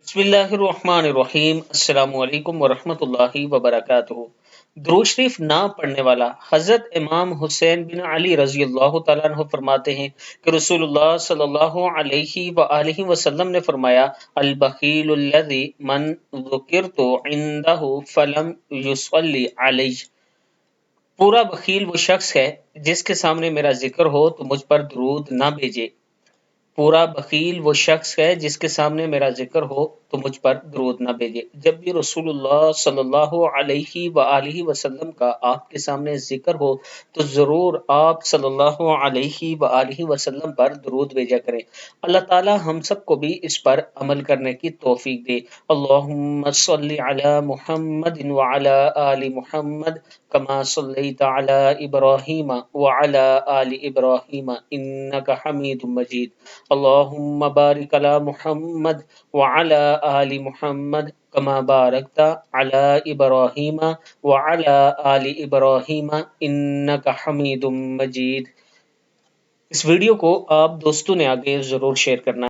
بسم اللہ الرحمن الرحیم، السلام علیکم ورحمۃ اللہ وبرکاتہ۔ درود شریف نہ پڑھنے والا حضرت امام حسین بن علی رضی اللہ تعالیٰ عنہ فرماتے ہیں کہ رسول اللہ صلی اللہ علیہ وآلہ وسلم نے فرمایا، البخیل الذی من ذکرت عندہ فلم یصلی علی۔ پورا بخیل وہ شخص ہے جس کے سامنے میرا ذکر ہو تو مجھ پر درود نہ بھیجے۔ پورا بخیل وہ شخص ہے جس کے سامنے میرا ذکر ہو تو مجھ پر درود نہ بھیجے۔ جب بھی رسول اللہ صلی اللہ علیہ وآلہ وسلم کا آپ کے سامنے ذکر ہو تو ضرور آپ صلی اللہ علیہ وآلہ وسلم پر درود بھیجا کریں۔ اللہ تعالی ہم سب کو بھی اس پر عمل کرنے کی توفیق دے۔ اللہم صلی علی محمد وعلی آل محمد کما صلیت علی ابراہیم وعلی آل ابراہیم انک حمید مجید۔ اللہم بارک علی محمد وعلی آل محمد کما بارکت علی ابراہیم وعلی آل ابراہیم انک حمید مجید۔ اس ویڈیو کو آپ دوستوں نے آگے ضرور شیئر کرنا ہے۔